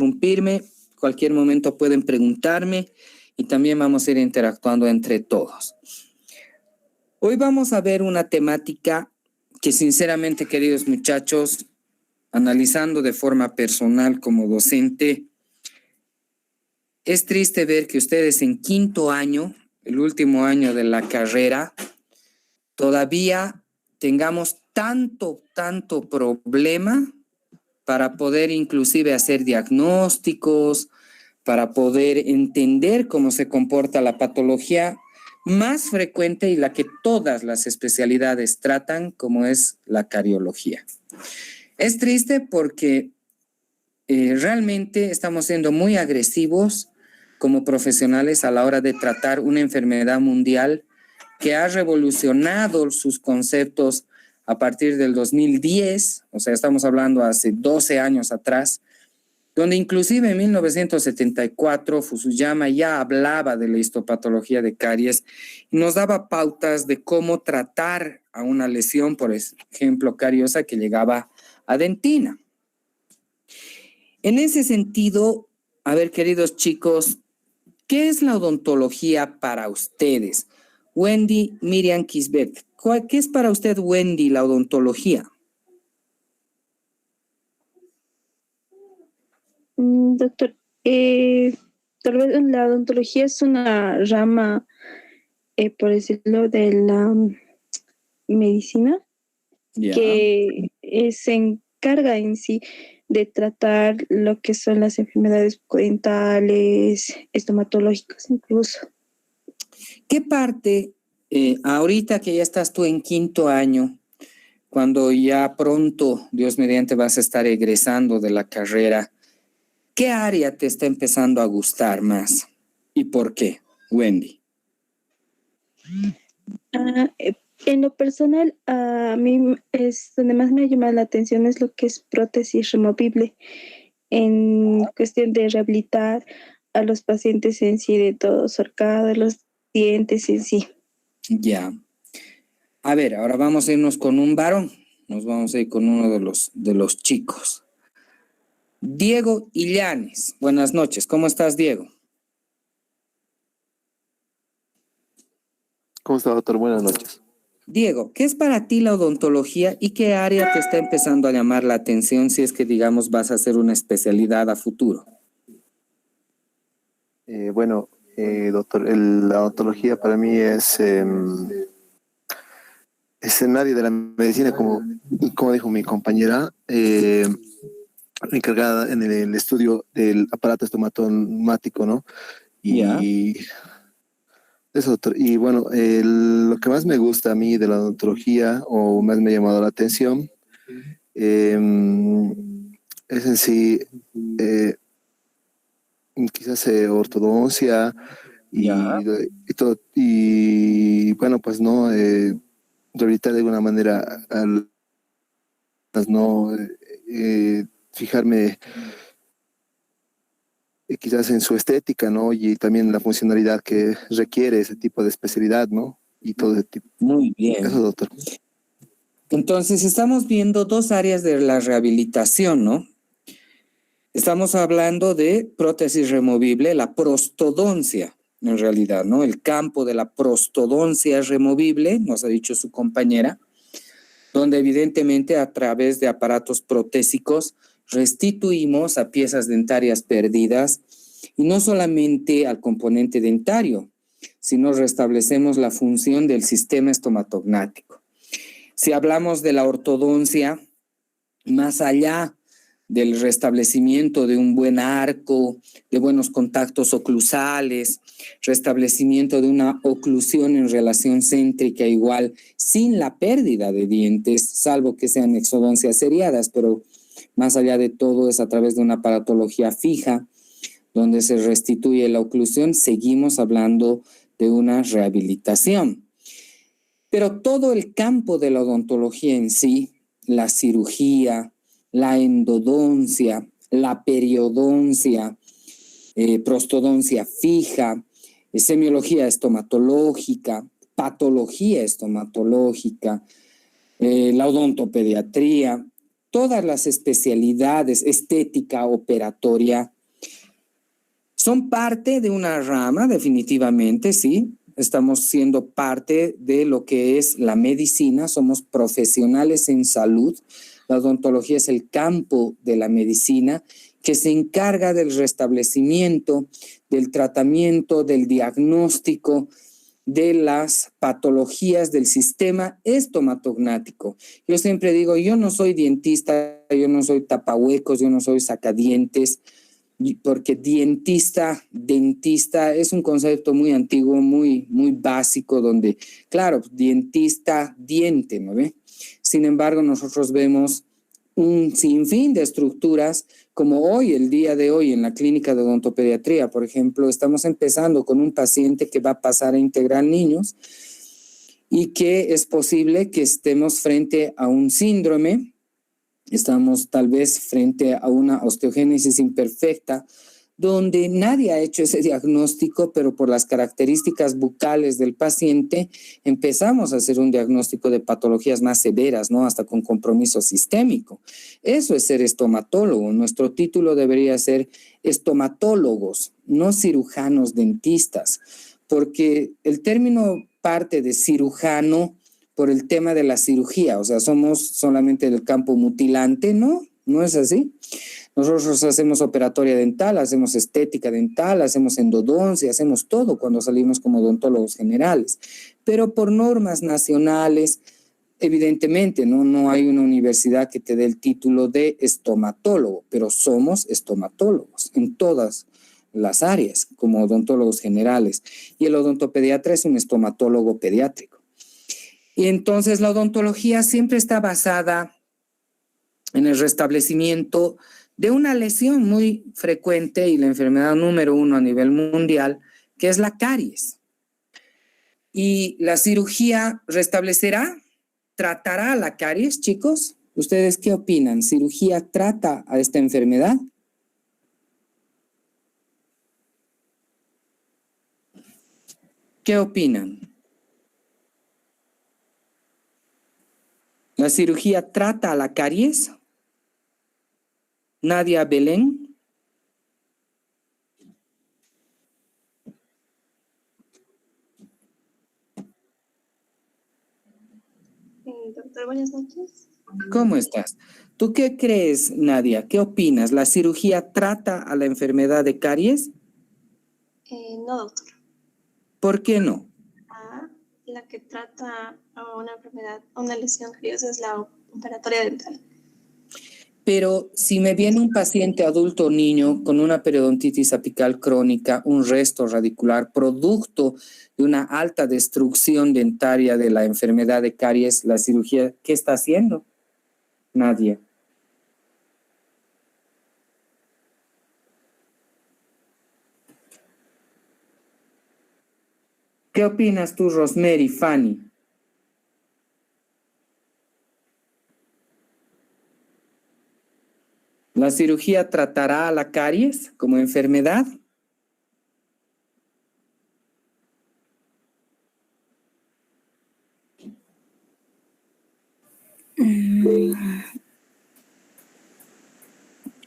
interrumpirme, cualquier momento pueden preguntarme y también vamos a ir interactuando entre todos. Hoy vamos a ver una temática que sinceramente, queridos muchachos, analizando de forma personal como docente, es triste ver que ustedes en quinto año, el último año de la carrera, todavía tengamos tanto problema para poder inclusive hacer diagnósticos, para poder entender cómo se comporta la patología más frecuente y la que todas las especialidades tratan, como es la cardiología. Es triste porque realmente estamos siendo muy agresivos como profesionales a la hora de tratar una enfermedad mundial que ha revolucionado sus conceptos a partir del 2010, o sea, estamos hablando hace 12 años atrás, donde inclusive en 1974 Fusuyama ya hablaba de la histopatología de caries y nos daba pautas de cómo tratar a una lesión, por ejemplo, cariosa que llegaba a dentina. En ese sentido, a ver, queridos chicos, ¿qué es la odontología para ustedes? Wendy, Miriam, Kisbet, ¿qué es para usted, Wendy, la odontología? Doctor, tal vez la odontología es una rama, por decirlo, de la medicina que se encarga en sí de tratar lo que son las enfermedades bucodentales, estomatológicas incluso. ¿Qué parte, ahorita que ya estás tú en quinto año, cuando ya pronto, Dios mediante, vas a estar egresando de la carrera, qué área te está empezando a gustar más y por qué, Wendy? En lo personal, a mí es donde más me llama la atención es lo que es prótesis removible en cuestión de rehabilitar a los pacientes en sí, de todo su arcado, de los dientes en sí. Ya. A ver, ahora vamos a irnos con un varón. Nos vamos a ir con uno de los chicos. Diego Illanes. Buenas noches. ¿Cómo estás, Diego? ¿Cómo está, doctor? Buenas noches. Diego, ¿qué es para ti la odontología y qué área te está empezando a llamar la atención si es que, digamos, vas a hacer una especialidad a futuro? Doctor, la odontología para mí es el área de la medicina, como dijo mi compañera, encargada en el estudio del aparato estomatológico, ¿no? Y eso, doctor. Y bueno, lo que más me gusta a mí de la odontología, o más me ha llamado la atención, es en sí, quizás ortodoncia y todo. Y bueno, pues no, rehabilitar de alguna manera, no fijarme quizás en su estética, ¿no? Y también la funcionalidad que requiere ese tipo de especialidad, ¿no? Y todo ese tipo. Muy bien. Eso, doctor. Entonces, estamos viendo dos áreas de la rehabilitación, ¿no? Estamos hablando de prótesis removible, la prostodoncia, en realidad, ¿no? El campo de la prostodoncia removible, nos ha dicho su compañera, donde evidentemente a través de aparatos protésicos restituimos a piezas dentarias perdidas y no solamente al componente dentario, sino restablecemos la función del sistema estomatognático. Si hablamos de la ortodoncia, más allá del restablecimiento de un buen arco, de buenos contactos oclusales, restablecimiento de una oclusión en relación céntrica igual, sin la pérdida de dientes, salvo que sean exodoncias seriadas, pero más allá de todo es a través de una aparatología fija, donde se restituye la oclusión, seguimos hablando de una rehabilitación. Pero todo el campo de la odontología en sí, la cirugía, la endodoncia, la periodoncia, prostodoncia fija, semiología estomatológica, patología estomatológica, la odontopediatría, todas las especialidades, estética, operatoria, son parte de una rama, definitivamente, sí. Estamos siendo parte de lo que es la medicina, somos profesionales en salud. La odontología es el campo de la medicina que se encarga del restablecimiento, del tratamiento, del diagnóstico de las patologías del sistema estomatognático. Yo siempre digo, yo no soy dentista, yo no soy tapahuecos, yo no soy sacadientes, porque dentista es un concepto muy antiguo, muy básico, donde, claro, dentista, diente, ¿no ve? Sin embargo, nosotros vemos un sinfín de estructuras, como hoy, el día de hoy, en la clínica de odontopediatría, por ejemplo, estamos empezando con un paciente que va a pasar a integrar niños y que es posible que estemos frente a un síndrome. Estamos tal vez frente a una osteogénesis imperfecta, donde nadie ha hecho ese diagnóstico, pero por las características bucales del paciente empezamos a hacer un diagnóstico de patologías más severas, ¿no? Hasta con compromiso sistémico. Eso es ser estomatólogo. Nuestro título debería ser estomatólogos, no cirujanos dentistas, porque el término parte de cirujano por el tema de la cirugía, o sea, somos solamente del campo mutilante, ¿no? ¿No es así? Nosotros hacemos operatoria dental, hacemos estética dental, hacemos endodoncia, hacemos todo cuando salimos como odontólogos generales. Pero por normas nacionales, evidentemente, no hay una universidad que te dé el título de estomatólogo, pero somos estomatólogos en todas las áreas como odontólogos generales. Y el odontopediatra es un estomatólogo pediátrico. Y entonces la odontología siempre está basada en el restablecimiento de una lesión muy frecuente y la enfermedad número 1 a nivel mundial, que es la caries. ¿Y la cirugía restablecerá, tratará la caries, chicos? ¿Ustedes qué opinan? ¿Cirugía trata a esta enfermedad? ¿Qué opinan? ¿La cirugía trata a la caries? Nadia Belén. Doctor, buenas noches. ¿Cómo estás? ¿Tú qué crees, Nadia? ¿Qué opinas? ¿La cirugía trata a la enfermedad de caries? No, doctor. ¿Por qué no? La que trata a una enfermedad, a una lesión cariosa es la operatoria dental. Pero si me viene un paciente adulto o niño con una periodontitis apical crónica, un resto radicular, producto de una alta destrucción dentaria de la enfermedad de caries, la cirugía, ¿qué está haciendo? Nadie. ¿Qué opinas tú, Rosemary, Fanny? ¿La cirugía tratará a la caries como enfermedad?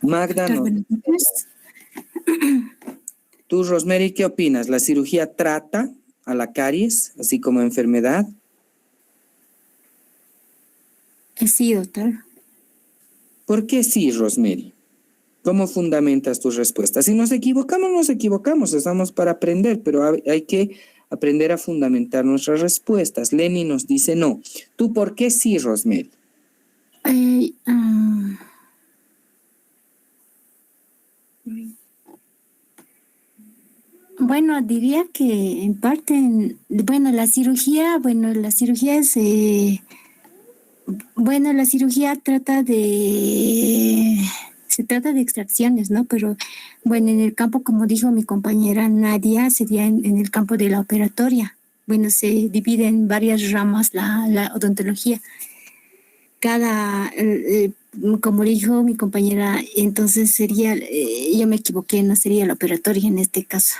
Magda, no. Tú, Rosemary, ¿qué opinas? ¿La cirugía trata a la caries, así como enfermedad? Sí, doctor. ¿Por qué sí, Rosemary? ¿Cómo fundamentas tus respuestas? Si nos equivocamos, estamos para aprender, pero hay que aprender a fundamentar nuestras respuestas. Lenny nos dice no. ¿Tú por qué sí, Rosemary? Bueno, diría que en parte, la cirugía es, la cirugía se trata de extracciones, ¿no? Pero bueno, en el campo, como dijo mi compañera Nadia, sería en el campo de la operatoria. Bueno, se divide en varias ramas la odontología. Como dijo mi compañera, entonces sería, yo me equivoqué, no sería la operatoria en este caso.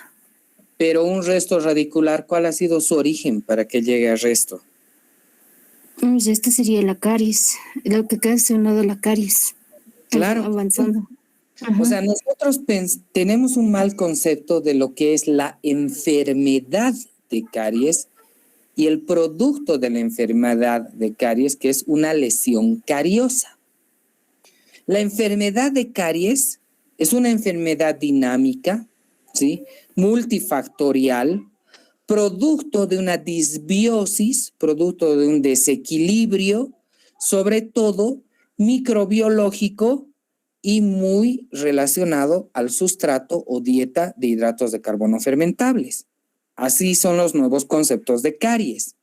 Pero un resto radicular, ¿cuál ha sido su origen para que llegue a resto? Esto sería la caries, lo que queda es uno de la caries. Claro. Avanzando. O sea, nosotros tenemos un mal concepto de lo que es la enfermedad de caries y el producto de la enfermedad de caries, que es una lesión cariosa. La enfermedad de caries es una enfermedad dinámica, ¿sí? Multifactorial, producto de una disbiosis, producto de un desequilibrio, sobre todo microbiológico y muy relacionado al sustrato o dieta de hidratos de carbono fermentables. Así son los nuevos conceptos de caries.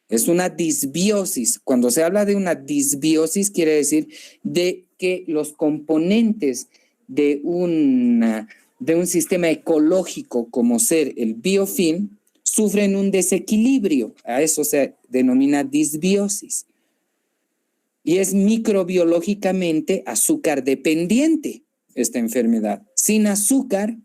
Es una disbiosis. Cuando se habla de una disbiosis, quiere decir de que los componentes de un sistema ecológico como ser el biofilm sufren un desequilibrio. A eso se denomina disbiosis. Y es microbiológicamente azúcar dependiente esta enfermedad. Sin azúcar,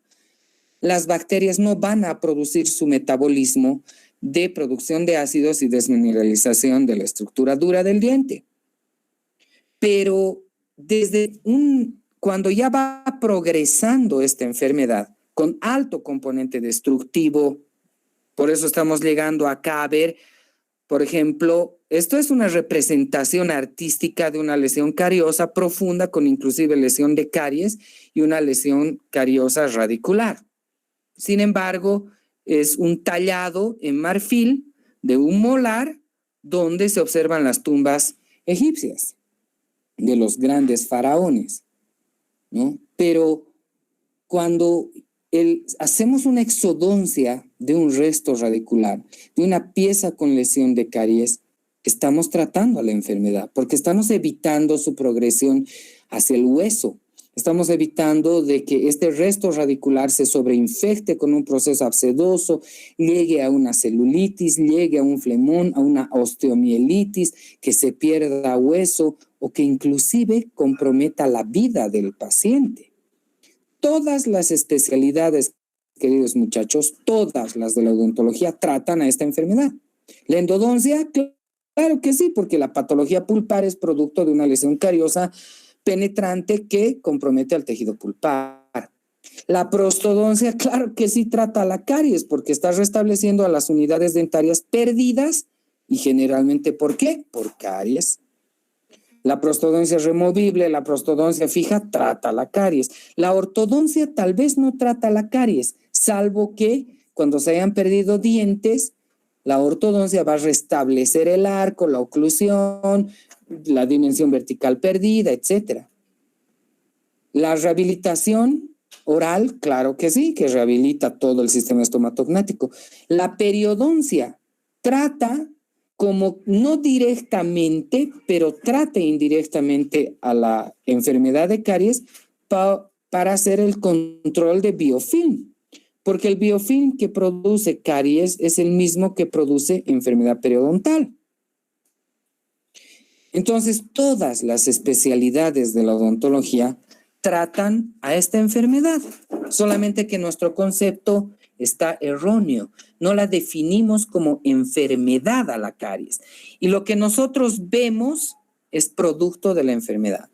las bacterias no van a producir su metabolismo de producción de ácidos y desmineralización de la estructura dura del diente. Pero cuando ya va progresando esta enfermedad con alto componente destructivo, por eso estamos llegando acá a ver, por ejemplo, esto es una representación artística de una lesión cariosa profunda con inclusive lesión de caries y una lesión cariosa radicular. Sin embargo, es un tallado en marfil de un molar donde se observan las tumbas egipcias de los grandes faraones, ¿no? Pero cuando hacemos una exodoncia de un resto radicular, de una pieza con lesión de caries, estamos tratando a la enfermedad porque estamos evitando su progresión hacia el hueso. Estamos evitando de que este resto radicular se sobreinfecte con un proceso abscedoso, llegue a una celulitis, llegue a un flemón, a una osteomielitis, que se pierda hueso o que inclusive comprometa la vida del paciente. Todas las especialidades, queridos muchachos, todas las de la odontología tratan a esta enfermedad. La endodoncia, claro que sí, porque la patología pulpar es producto de una lesión cariosa penetrante que compromete al tejido pulpar. La prostodoncia, claro que sí trata la caries porque está restableciendo a las unidades dentarias perdidas y generalmente, ¿por qué? Por caries. La prostodoncia removible, la prostodoncia fija trata la caries. La ortodoncia tal vez no trata la caries, salvo que cuando se hayan perdido dientes, la ortodoncia va a restablecer el arco, la oclusión, la dimensión vertical perdida, etc. La rehabilitación oral, claro que sí, que rehabilita todo el sistema estomatognático. La periodoncia trata como no directamente, pero trata indirectamente a la enfermedad de caries para hacer el control de biofilm. Porque el biofilm que produce caries es el mismo que produce enfermedad periodontal. Entonces, todas las especialidades de la odontología tratan a esta enfermedad, solamente que nuestro concepto está erróneo. No la definimos como enfermedad a la caries. Y lo que nosotros vemos es producto de la enfermedad.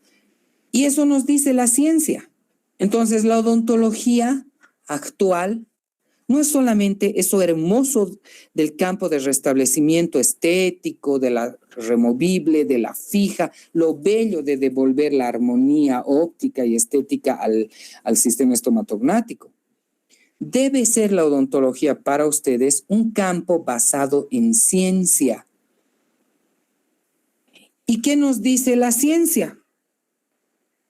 Y eso nos dice la ciencia. Entonces, la odontología actual no es solamente eso hermoso del campo de restablecimiento estético, de la removible, de la fija, lo bello de devolver la armonía óptica y estética al sistema estomatognático. Debe ser la odontología para ustedes un campo basado en ciencia. ¿Y qué nos dice la ciencia?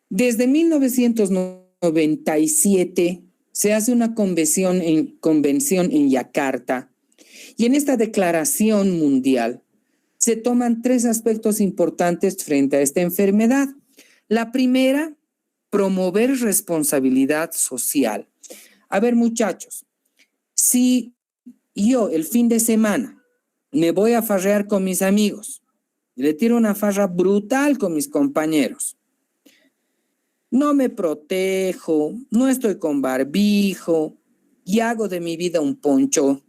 Desde 1997 se hace una convención en Yakarta y en esta declaración mundial se toman 3 aspectos importantes frente a esta enfermedad. La primera, promover responsabilidad social. A ver, muchachos, si yo el fin de semana me voy a farrear con mis amigos, le tiro una farra brutal con mis compañeros, no me protejo, no estoy con barbijo y hago de mi vida un poncho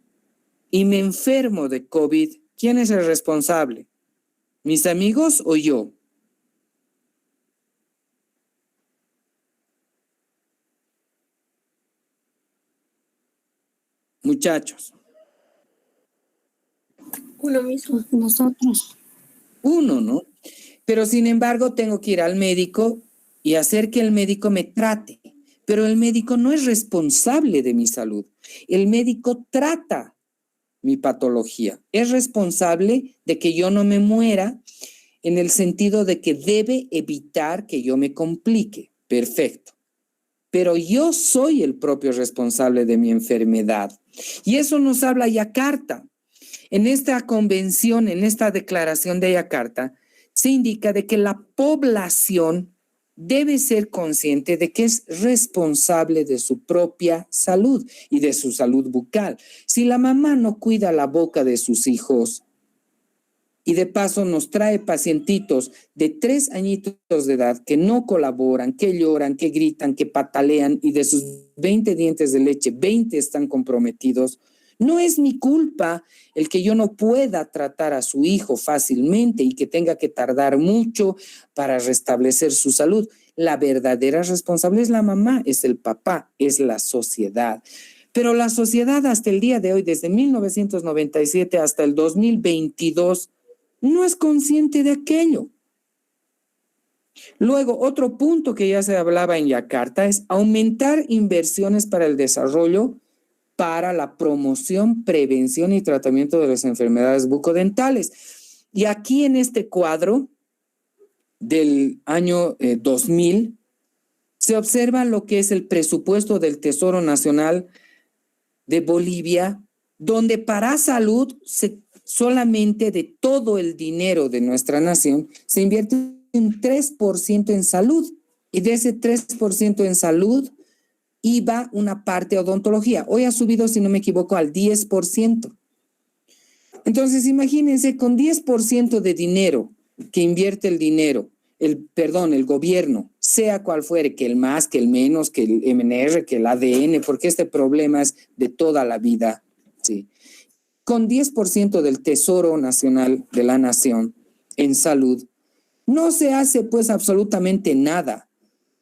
y me enfermo de COVID, ¿quién es el responsable? ¿Mis amigos o yo? Muchachos. Uno mismo, nosotros. Uno, ¿no? Pero sin embargo tengo que ir al médico y hacer que el médico me trate. Pero el médico no es responsable de mi salud. El médico trata mi patología. Es responsable de que yo no me muera en el sentido de que debe evitar que yo me complique. Perfecto. Pero yo soy el propio responsable de mi enfermedad. Y eso nos habla Yakarta. En esta convención, en esta declaración de Yakarta, se indica de que la población debe ser consciente de que es responsable de su propia salud y de su salud bucal. Si la mamá no cuida la boca de sus hijos y de paso nos trae pacientitos de 3 añitos de edad que no colaboran, que lloran, que gritan, que patalean y de sus 20 dientes de leche, 20 están comprometidos, no es mi culpa el que yo no pueda tratar a su hijo fácilmente y que tenga que tardar mucho para restablecer su salud. La verdadera responsable es la mamá, es el papá, es la sociedad. Pero la sociedad hasta el día de hoy, desde 1997 hasta el 2022, no es consciente de aquello. Luego, otro punto que ya se hablaba en Yakarta es aumentar inversiones para el desarrollo, para la promoción, prevención y tratamiento de las enfermedades bucodentales. Y aquí en este cuadro del año 2000 se observa lo que es el presupuesto del Tesoro Nacional de Bolivia, donde para salud solamente de todo el dinero de nuestra nación se invierte un 3% en salud, y de ese 3% en salud iba una parte a odontología. Hoy ha subido, si no me equivoco, al 10%. Entonces, imagínense, con 10% de dinero que invierte el gobierno, sea cual fuere, que el más, que el menos, que el MNR, que el ADN, porque este problema es de toda la vida, ¿sí? Con 10% del Tesoro Nacional de la Nación en salud, no se hace pues absolutamente nada.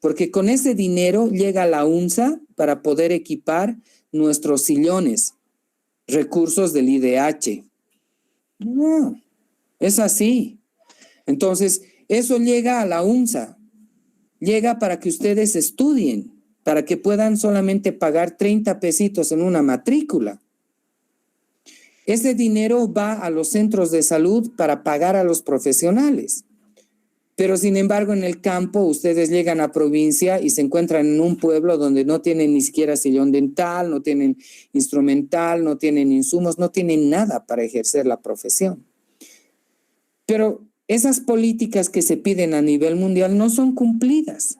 Porque con ese dinero llega la UNSA para poder equipar nuestros sillones, recursos del IDH. No, es así. Entonces, eso llega a la UNSA, llega para que ustedes estudien, para que puedan solamente pagar 30 pesitos en una matrícula. Ese dinero va a los centros de salud para pagar a los profesionales. Pero sin embargo, en el campo, ustedes llegan a provincia y se encuentran en un pueblo donde no tienen ni siquiera sillón dental, no tienen instrumental, no tienen insumos, no tienen nada para ejercer la profesión. Pero esas políticas que se piden a nivel mundial no son cumplidas.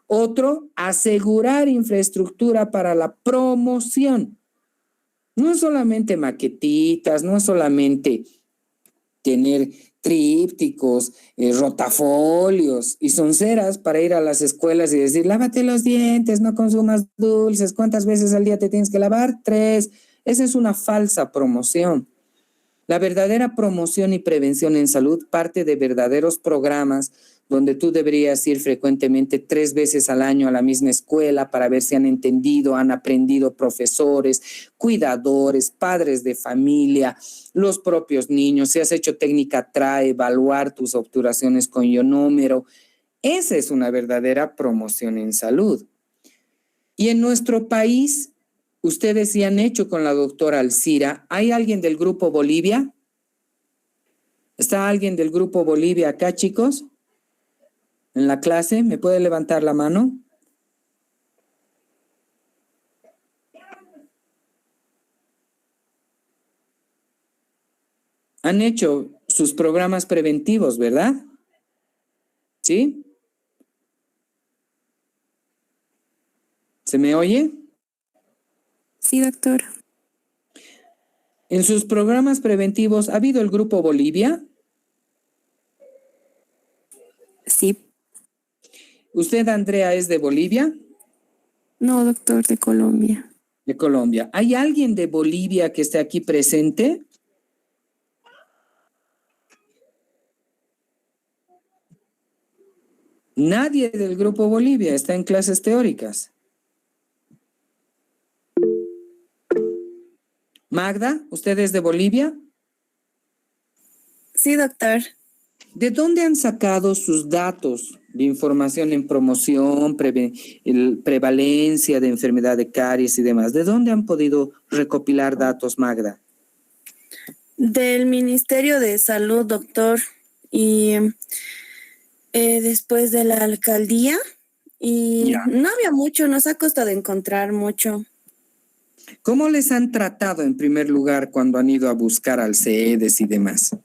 Otro, asegurar infraestructura para la promoción. No es solamente maquetitas, no es solamente tener trípticos, rotafolios y sonceras para ir a las escuelas y decir, lávate los dientes, no consumas dulces, ¿cuántas veces al día te tienes que lavar? 3. Esa es una falsa promoción. La verdadera promoción y prevención en salud parte de verdaderos programas donde tú deberías ir frecuentemente 3 veces al año a la misma escuela para ver si han entendido, han aprendido profesores, cuidadores, padres de familia, los propios niños. Si has hecho técnica TRA, evaluar tus obturaciones con ionómero. Esa es una verdadera promoción en salud. Y en nuestro país, ustedes sí han hecho con la doctora Alcira. ¿Hay alguien del Grupo Bolivia? ¿Está alguien del Grupo Bolivia acá, chicos? En la clase, ¿me puede levantar la mano? Han hecho sus programas preventivos, ¿verdad? ¿Sí? ¿Se me oye? Sí, doctor. En sus programas preventivos, ¿ha habido el Grupo Bolivia? Sí. ¿Usted, Andrea, es de Bolivia? No, doctor, de Colombia. De Colombia. ¿Hay alguien de Bolivia que esté aquí presente? Nadie del Grupo Bolivia está en clases teóricas. Magda, ¿usted es de Bolivia? Sí, doctor. ¿De dónde han sacado sus datos de información en promoción, prevalencia de enfermedad de caries y demás? ¿De dónde han podido recopilar datos, Magda? Del Ministerio de Salud, doctor, y después de la alcaldía, y no había mucho, nos ha costado encontrar mucho. ¿Cómo les han tratado en primer lugar cuando han ido a buscar al CEDES y demás?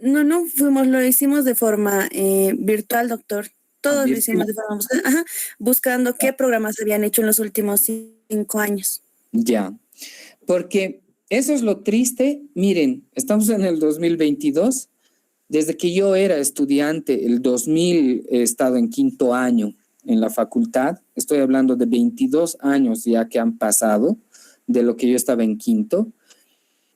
No fuimos, lo hicimos de forma virtual, doctor. Todos lo hicimos de forma buscando qué programas habían hecho en los últimos 5 años. Ya, porque eso es lo triste. Miren, estamos en el 2022. Desde que yo era estudiante, el 2000 he estado en 5º año en la facultad. Estoy hablando de 22 años ya que han pasado de lo que yo estaba en 5º.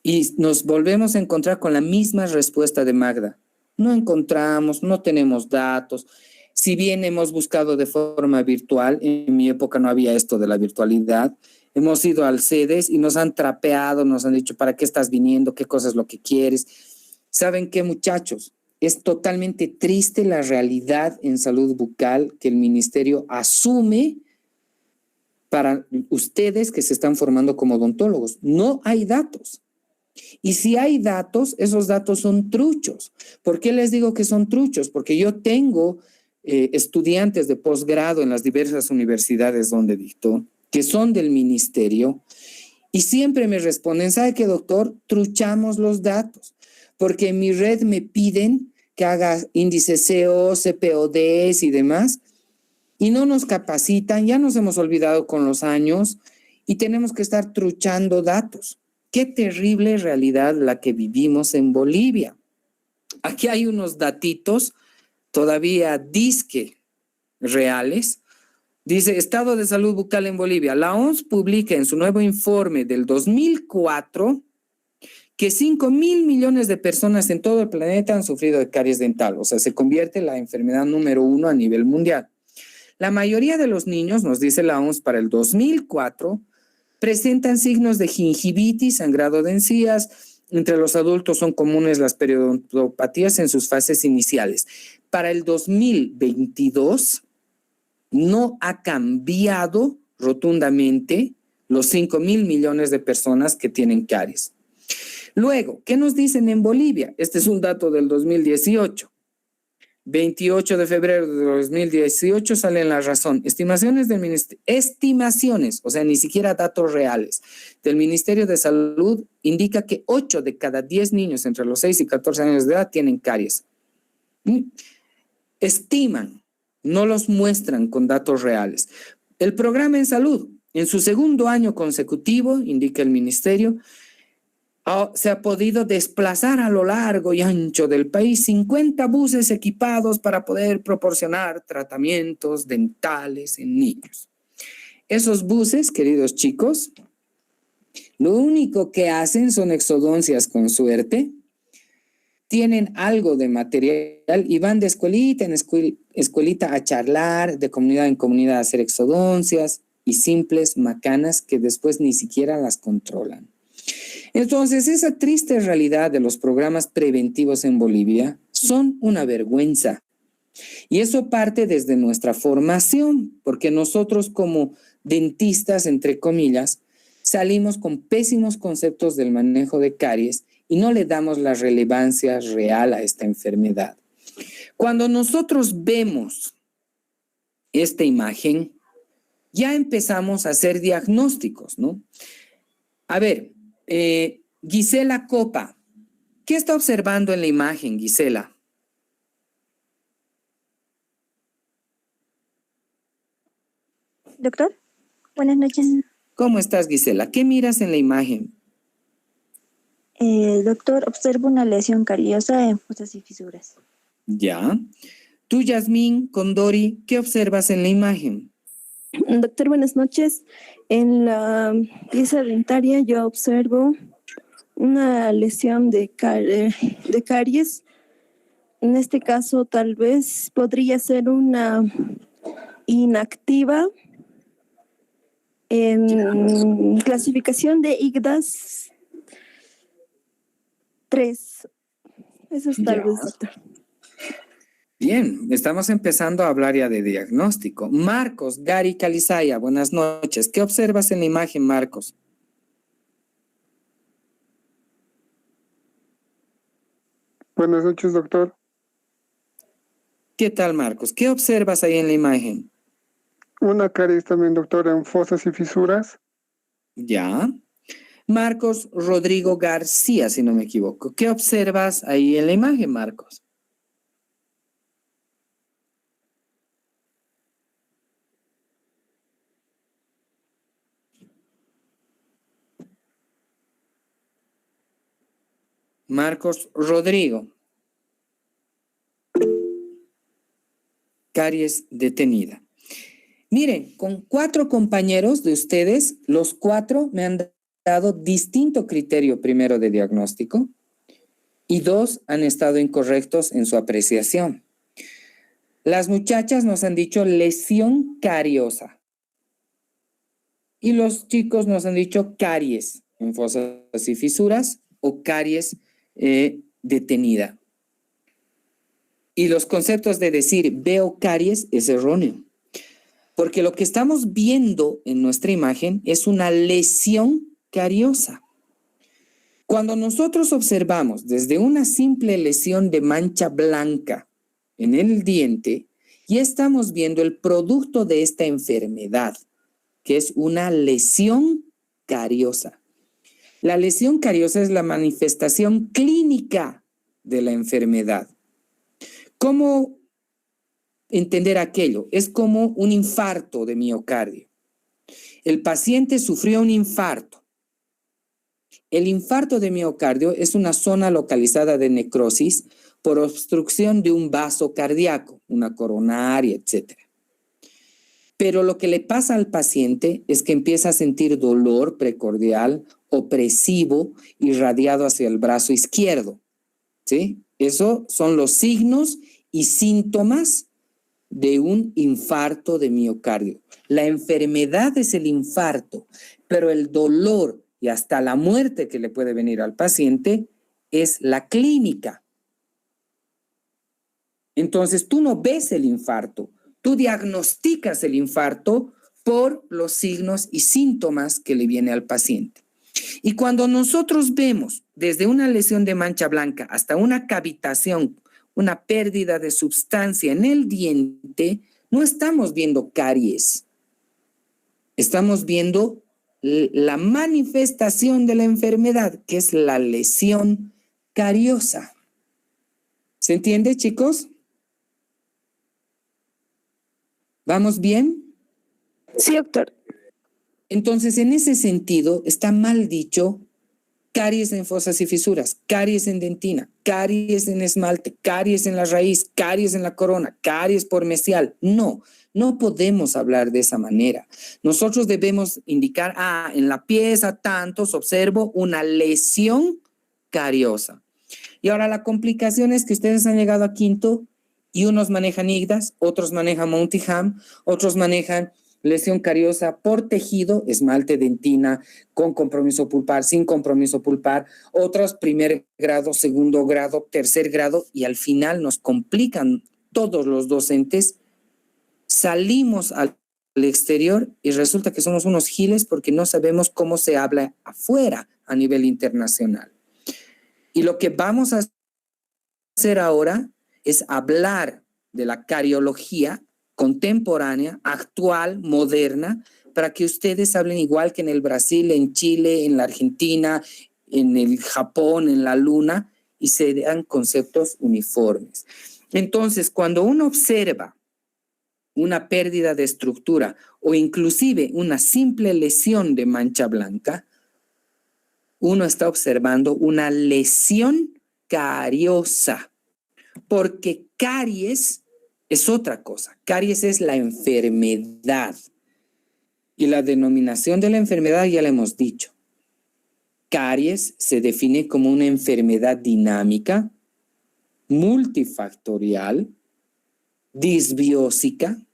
Y nos volvemos a encontrar con la misma respuesta de Magda. No encontramos, no tenemos datos. Si bien hemos buscado de forma virtual, en mi época no había esto de la virtualidad, hemos ido al CEDES y nos han trapeado, nos han dicho, ¿para qué estás viniendo? ¿Qué cosa es lo que quieres? ¿Saben qué, muchachos? Es totalmente triste la realidad en salud bucal que el ministerio asume para ustedes que se están formando como odontólogos. No hay datos. Y si hay datos, esos datos son truchos. ¿Por qué les digo que son truchos? Porque yo tengo estudiantes de posgrado en las diversas universidades donde dicto, que son del ministerio, y siempre me responden, ¿sabe qué, doctor? Truchamos los datos, porque en mi red me piden que haga índices CO, CPODs y demás, y no nos capacitan, ya nos hemos olvidado con los años, y tenemos que estar truchando datos. Qué terrible realidad la que vivimos en Bolivia. Aquí hay unos datitos todavía disque reales. Dice, estado de salud bucal en Bolivia. La OMS publica en su nuevo informe del 2004 que 5.000 millones de personas en todo el planeta han sufrido de caries dental. O sea, se convierte en la enfermedad número 1 a nivel mundial. La mayoría de los niños, nos dice la OMS para el 2004, presentan signos de gingivitis, sangrado de encías. Entre los adultos son comunes las periodontopatías en sus fases iniciales. Para el 2022 no ha cambiado rotundamente los 5.000 millones de personas que tienen caries. Luego, ¿qué nos dicen en Bolivia? Este es un dato del 2018. 28 de febrero de 2018 sale en La Razón. Estimaciones del ministerio, o sea, ni siquiera datos reales, del Ministerio de Salud indica que 8 de cada 10 niños entre los 6 y 14 años de edad tienen caries. Estiman, no los muestran con datos reales. El programa en salud, en su 2º año consecutivo, indica el ministerio, se ha podido desplazar a lo largo y ancho del país 50 buses equipados para poder proporcionar tratamientos dentales en niños. Esos buses, queridos chicos, lo único que hacen son exodoncias con suerte, tienen algo de material y van de escuelita en escuelita a charlar, de comunidad en comunidad a hacer exodoncias y simples macanas que después ni siquiera las controlan. Entonces, esa triste realidad de los programas preventivos en Bolivia son una vergüenza. Y eso parte desde nuestra formación, porque nosotros como dentistas, entre comillas, salimos con pésimos conceptos del manejo de caries y no le damos la relevancia real a esta enfermedad. Cuando nosotros vemos esta imagen, ya empezamos a hacer diagnósticos, ¿no? A ver, Gisela Copa, ¿qué está observando en la imagen, Gisela? Doctor, buenas noches. ¿Cómo estás, Gisela? ¿Qué miras en la imagen? Doctor, observo una lesión cariosa en fosas y fisuras. Ya. Tú, Yasmín Condori, ¿qué observas en la imagen? Doctor, buenas noches. En la pieza dentaria yo observo una lesión de caries, En este caso, tal vez podría ser una inactiva en clasificación de IGDAS 3. Eso es tal vez, doctor. Bien, estamos empezando a hablar ya de diagnóstico. Marcos, Gary Calizaya, buenas noches. ¿Qué observas en la imagen, Marcos? Buenas noches, doctor. ¿Qué tal, Marcos? ¿Qué observas ahí en la imagen? Una caries también, doctor, en fosas y fisuras. Ya. Marcos Rodrigo García, si no me equivoco. ¿Qué observas ahí en la imagen, Marcos? Marcos Rodrigo. Caries detenida. Miren, con 4 compañeros de ustedes, los 4 me han dado distinto criterio primero de diagnóstico y 2 han estado incorrectos en su apreciación. Las muchachas nos han dicho lesión cariosa y los chicos nos han dicho caries en fosas y fisuras o caries detenida. Y los conceptos de decir veo caries es erróneo. Porque lo que estamos viendo en nuestra imagen es una lesión cariosa. Cuando nosotros observamos desde una simple lesión de mancha blanca en el diente, ya estamos viendo el producto de esta enfermedad, que es una lesión cariosa. La lesión cariosa es la manifestación clínica de la enfermedad. ¿Cómo entender aquello? Es como un infarto de miocardio. El paciente sufrió un infarto. El infarto de miocardio es una zona localizada de necrosis por obstrucción de un vaso cardíaco, una coronaria, etc. Pero lo que le pasa al paciente es que empieza a sentir dolor precordial, opresivo, irradiado hacia el brazo izquierdo. ¿Sí? Esos son los signos y síntomas de un infarto de miocardio. La enfermedad es el infarto, pero el dolor y hasta la muerte que le puede venir al paciente es la clínica. Entonces tú no ves el infarto, tú diagnosticas el infarto por los signos y síntomas que le viene al paciente. Y cuando nosotros vemos desde una lesión de mancha blanca hasta una cavitación, una pérdida de sustancia en el diente, no estamos viendo caries. Estamos viendo la manifestación de la enfermedad, que es la lesión cariosa. ¿Se entiende, chicos? ¿Vamos bien? Sí, doctor. Entonces, en ese sentido, está mal dicho caries en fosas y fisuras, caries en dentina, caries en esmalte, caries en la raíz, caries en la corona, caries por mesial. No, no podemos hablar de esa manera. Nosotros debemos indicar, en la pieza tantos observo una lesión cariosa. Y ahora la complicación es que ustedes han llegado a quinto y unos manejan IGDAS, otros manejan Montingham, otros manejan lesión cariosa por tejido, esmalte, dentina, con compromiso pulpar, sin compromiso pulpar, otros primer grado, segundo grado, tercer grado, y al final nos complican todos los docentes. Salimos al exterior y resulta que somos unos giles porque no sabemos cómo se habla afuera a nivel internacional. Y lo que vamos a hacer ahora es hablar de la cariología contemporánea, actual, moderna, para que ustedes hablen igual que en el Brasil, en Chile, en la Argentina, en el Japón, en la Luna, y se dan conceptos uniformes. Entonces, cuando uno observa una pérdida de estructura o inclusive una simple lesión de mancha blanca, uno está observando una lesión cariosa, porque caries es otra cosa. Caries es la enfermedad. Y la denominación de la enfermedad ya la hemos dicho. Caries se define como una enfermedad dinámica multifactorial, disbiósica,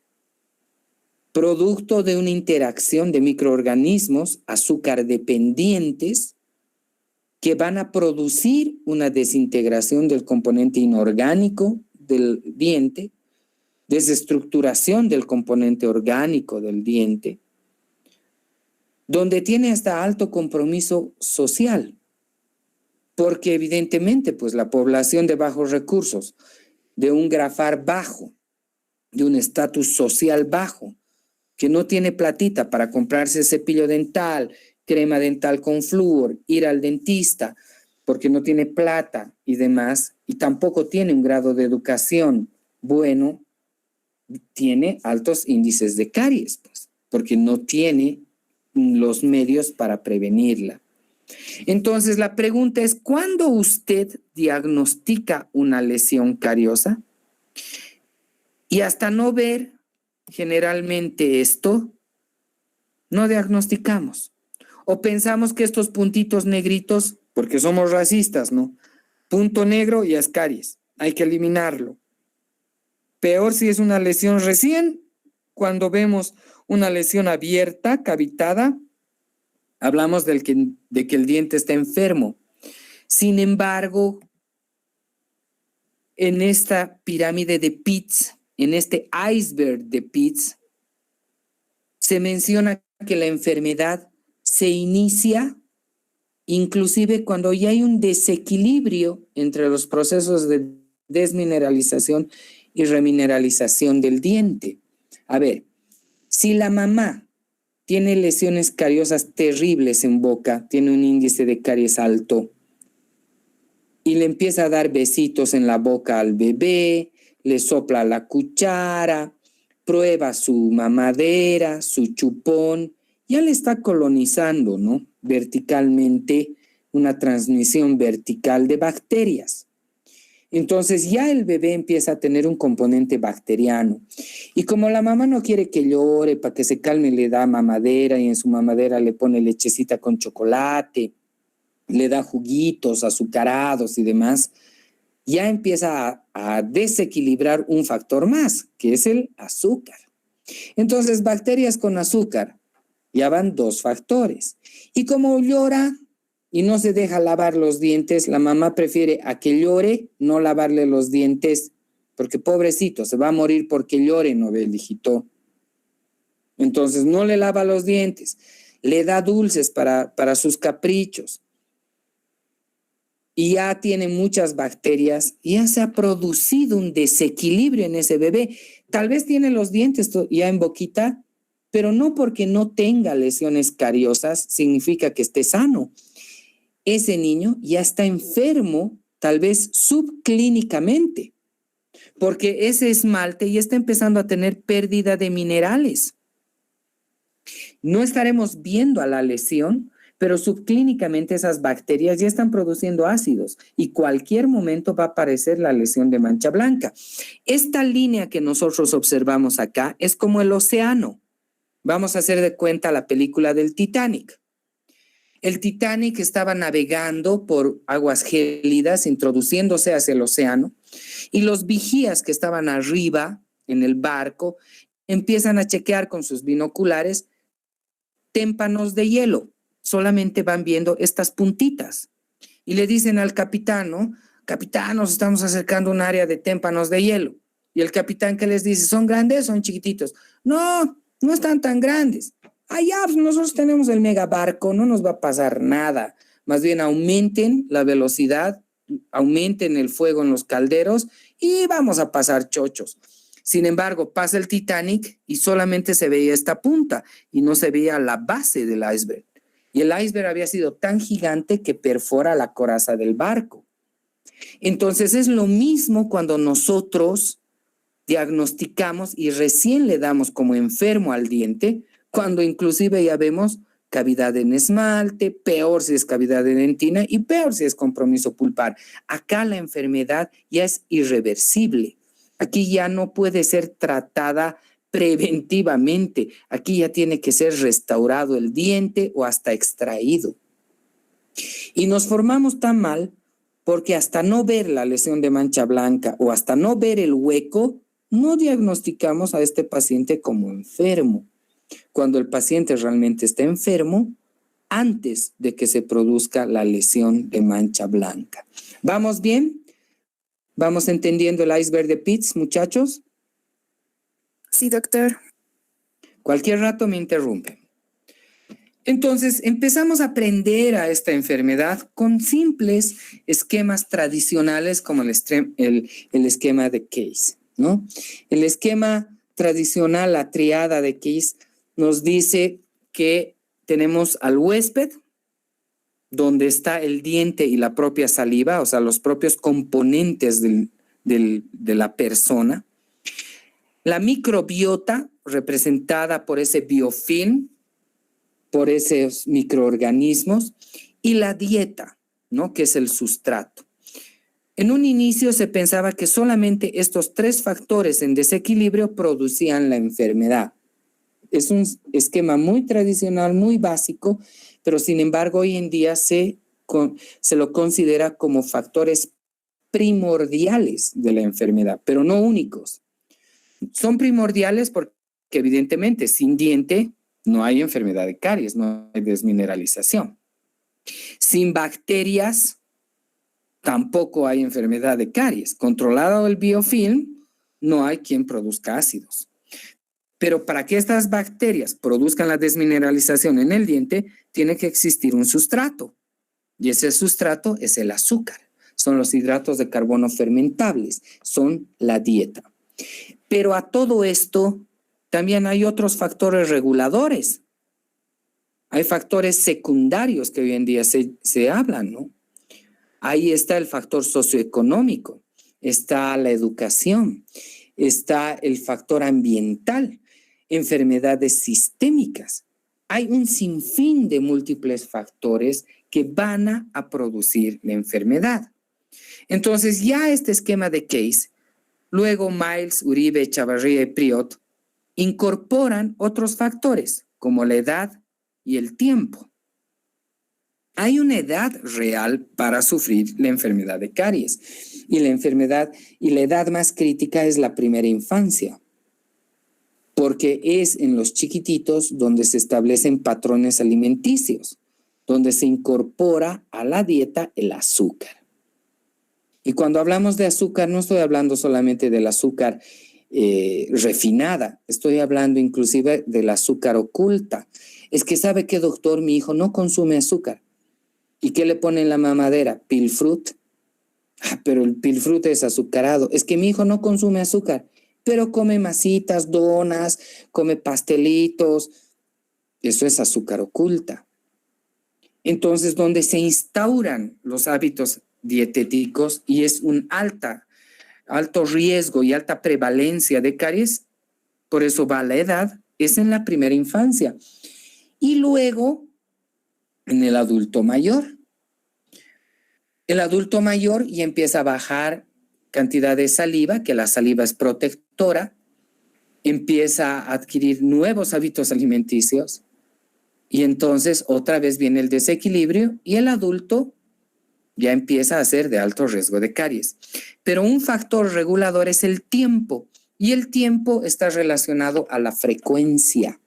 producto de una interacción de microorganismos azúcar dependientes que van a producir una desintegración del componente inorgánico del diente, desestructuración del componente orgánico del diente, donde tiene hasta alto compromiso social, porque evidentemente pues la población de bajos recursos, de un grafar bajo, de un estatus social bajo, que no tiene platita para comprarse cepillo dental, crema dental con flúor, ir al dentista, porque no tiene plata y demás, y tampoco tiene un grado de educación bueno, tiene altos índices de caries, pues, porque no tiene los medios para prevenirla. Entonces, la pregunta es, ¿cuándo usted diagnostica una lesión cariosa? Y hasta no ver generalmente esto, no diagnosticamos. O pensamos que estos puntitos negritos, porque somos racistas, ¿no? Punto negro y es caries, hay que eliminarlo. Peor si es una lesión recién, cuando vemos una lesión abierta, cavitada, hablamos de que el diente está enfermo. Sin embargo, en esta pirámide de Pitts, en este iceberg de Pitts, se menciona que la enfermedad se inicia inclusive cuando ya hay un desequilibrio entre los procesos de desmineralización y remineralización del diente. A ver, si la mamá tiene lesiones cariosas terribles en boca, tiene un índice de caries alto y le empieza a dar besitos en la boca al bebé, le sopla la cuchara, prueba su mamadera, su chupón, ya le está colonizando, ¿no? Verticalmente, una transmisión vertical de bacterias. Entonces ya el bebé empieza a tener un componente bacteriano. Y como la mamá no quiere que llore, para que se calme le da mamadera y en su mamadera le pone lechecita con chocolate, le da juguitos azucarados y demás, ya empieza a desequilibrar un factor más, que es el azúcar. Entonces, bacterias con azúcar, ya van 2 factores. Y como llora y no se deja lavar los dientes, la mamá prefiere a que llore, no lavarle los dientes, porque pobrecito, se va a morir porque llore, no ve el hijito. Entonces, no le lava los dientes, le da dulces para sus caprichos. Y ya tiene muchas bacterias, y ya se ha producido un desequilibrio en ese bebé. Tal vez tiene los dientes ya en boquita, pero no porque no tenga lesiones cariosas significa que esté sano. Ese niño ya está enfermo, tal vez subclínicamente, porque ese esmalte ya está empezando a tener pérdida de minerales. No estaremos viendo a la lesión, pero subclínicamente esas bacterias ya están produciendo ácidos y cualquier momento va a aparecer la lesión de mancha blanca. Esta línea que nosotros observamos acá es como el océano. Vamos a hacer de cuenta la película del Titanic. El Titanic estaba navegando por aguas gélidas, introduciéndose hacia el océano, y los vigías que estaban arriba en el barco empiezan a chequear con sus binoculares témpanos de hielo. Solamente van viendo estas puntitas y le dicen al capitán, ¿no? Capitán, nos estamos acercando a un área de témpanos de hielo. Y el capitán, ¿qué les dice? ¿Son grandes o son chiquititos? No, no están tan grandes. Allá pues nosotros tenemos el megabarco, no nos va a pasar nada. Más bien aumenten la velocidad, aumenten el fuego en los calderos y vamos a pasar chochos. Sin embargo, pasa el Titanic y solamente se veía esta punta y no se veía la base del iceberg. Y el iceberg había sido tan gigante que perfora la coraza del barco. Entonces es lo mismo cuando nosotros diagnosticamos y recién le damos como enfermo al diente, cuando inclusive ya vemos cavidad en esmalte, peor si es cavidad de dentina y peor si es compromiso pulpar. Acá la enfermedad ya es irreversible. Aquí ya no puede ser tratada preventivamente. Aquí ya tiene que ser restaurado el diente o hasta extraído. Y nos formamos tan mal porque hasta no ver la lesión de mancha blanca o hasta no ver el hueco, no diagnosticamos a este paciente como enfermo. Cuando el paciente realmente está enfermo, antes de que se produzca la lesión de mancha blanca. ¿Vamos bien? ¿Vamos entendiendo el iceberg de Pitts, muchachos? Sí, doctor. Cualquier rato me interrumpen. Entonces, empezamos a aprender a esta enfermedad con simples esquemas tradicionales como el esquema de Case, ¿no? El esquema tradicional, la triada de Case, nos dice que tenemos al huésped, donde está el diente y la propia saliva, o sea, los propios componentes de la persona. La microbiota, representada por ese biofilm, por esos microorganismos, y la dieta, ¿no? Que es el sustrato. En un inicio se pensaba que solamente estos tres factores en desequilibrio producían la enfermedad. Es un esquema muy tradicional, muy básico, pero sin embargo hoy en día se lo considera como factores primordiales de la enfermedad, pero no únicos. Son primordiales porque evidentemente sin diente no hay enfermedad de caries, no hay desmineralización. Sin bacterias tampoco hay enfermedad de caries. Controlado el biofilm, no hay quien produzca ácidos. Pero para que estas bacterias produzcan la desmineralización en el diente, tiene que existir un sustrato. Y ese sustrato es el azúcar. Son los hidratos de carbono fermentables. Son la dieta. Pero a todo esto también hay otros factores reguladores. Hay factores secundarios que hoy en día se hablan, ¿no? Ahí está el factor socioeconómico, está la educación, está el factor ambiental, enfermedades sistémicas. Hay un sinfín de múltiples factores que van a producir la enfermedad. Entonces, ya este esquema de Case, luego Miles, Uribe, Chavarría y Priot incorporan otros factores como la edad y el tiempo. Hay una edad real para sufrir la enfermedad de caries y la edad más crítica es la primera infancia, porque es en los chiquititos donde se establecen patrones alimenticios, donde se incorpora a la dieta el azúcar. Y cuando hablamos de azúcar, no estoy hablando solamente del azúcar refinada, estoy hablando inclusive del azúcar oculta. Es que ¿sabe qué, doctor? Mi hijo no consume azúcar. ¿Y qué le pone en la mamadera? Pilfrut. Pero el pilfrut es azucarado. Es que mi hijo no consume azúcar, pero come masitas, donas, come pastelitos. Eso es azúcar oculta. Entonces, donde se instauran los hábitos dietéticos y es un alto riesgo y alta prevalencia de caries, por eso va la edad, es en la primera infancia. Y luego, en el adulto mayor. El adulto mayor ya empieza a bajar cantidad de saliva, que la saliva es protectora, empieza a adquirir nuevos hábitos alimenticios y entonces otra vez viene el desequilibrio y el adulto ya empieza a ser de alto riesgo de caries. Pero un factor regulador es el tiempo y el tiempo está relacionado a la frecuencia.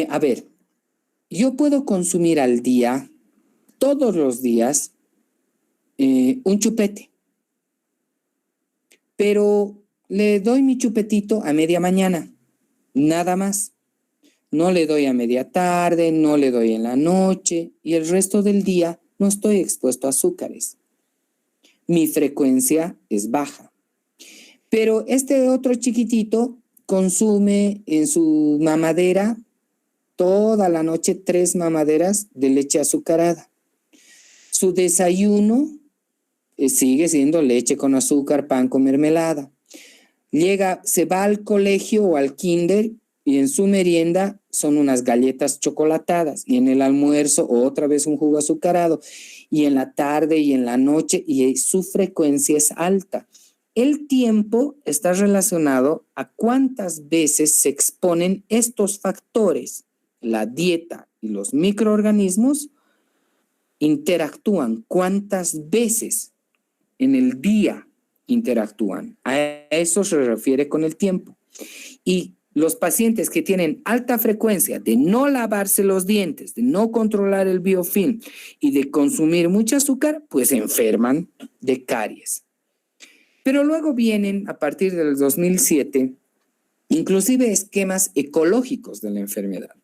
A ver, yo puedo consumir al día, todos los días, un chupete, pero le doy mi chupetito a media mañana, nada más. No le doy a media tarde, no le doy en la noche y el resto del día no estoy expuesto a azúcares. Mi frecuencia es baja. Pero este otro chiquitito consume en su mamadera toda la noche 3 mamaderas de leche azucarada. Su desayuno sigue siendo leche con azúcar, pan con mermelada. Se va al colegio o al kinder y en su merienda son unas galletas chocolatadas y en el almuerzo otra vez un jugo azucarado y en la tarde y en la noche y su frecuencia es alta. El tiempo está relacionado a cuántas veces se exponen estos factores, la dieta y los microorganismos interactúan, cuántas veces en el día interactúan. A eso se refiere con el tiempo. Y los pacientes que tienen alta frecuencia de no lavarse los dientes, de no controlar el biofilm y de consumir mucho azúcar, pues enferman de caries. Pero luego vienen, a partir del 2007, inclusive esquemas ecológicos de la enfermedad,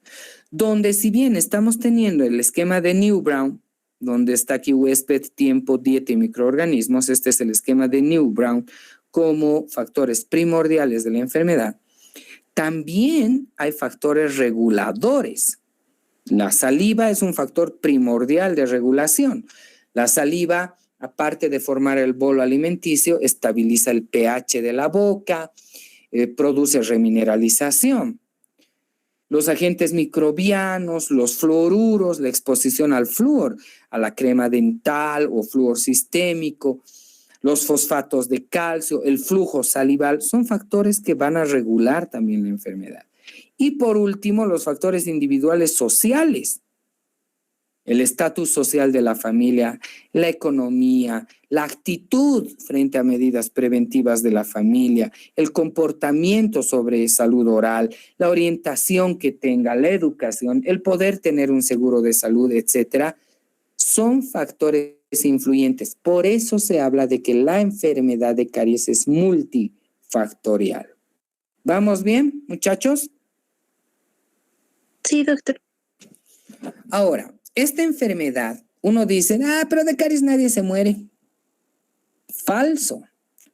donde si bien estamos teniendo el esquema de Newbrown, donde está aquí huésped, tiempo, dieta y microorganismos, este es el esquema de Newbrown como factores primordiales de la enfermedad, también hay factores reguladores. La saliva es un factor primordial de regulación. La saliva, aparte de formar el bolo alimenticio, estabiliza el pH de la boca, produce remineralización. Los agentes microbianos, los fluoruros, la exposición al flúor, a la crema dental o flúor sistémico, los fosfatos de calcio, el flujo salival, son factores que van a regular también la enfermedad. Y por último, los factores individuales sociales. El estatus social de la familia, la economía, la actitud frente a medidas preventivas de la familia, el comportamiento sobre salud oral, la orientación que tenga, la educación, el poder tener un seguro de salud, etcétera, son factores influyentes. Por eso se habla de que la enfermedad de caries es multifactorial. ¿Vamos bien, muchachos? Sí, doctor. Ahora, esta enfermedad, uno dice, pero de caries nadie se muere. Falso.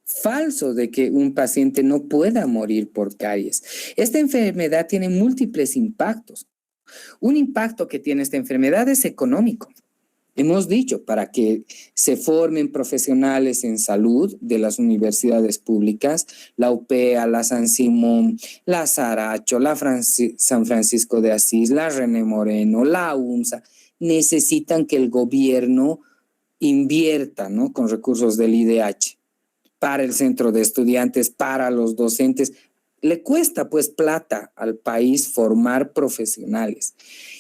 Falso de que un paciente no pueda morir por caries. Esta enfermedad tiene múltiples impactos. Un impacto que tiene esta enfermedad es económico. Hemos dicho, para que se formen profesionales en salud de las universidades públicas, la UPEA, la San Simón, la Saracho, la San Francisco de Asís, la René Moreno, la UNSA, necesitan que el gobierno invierta, ¿no?, con recursos del IDH para el centro de estudiantes, para los docentes. Le cuesta pues plata al país formar profesionales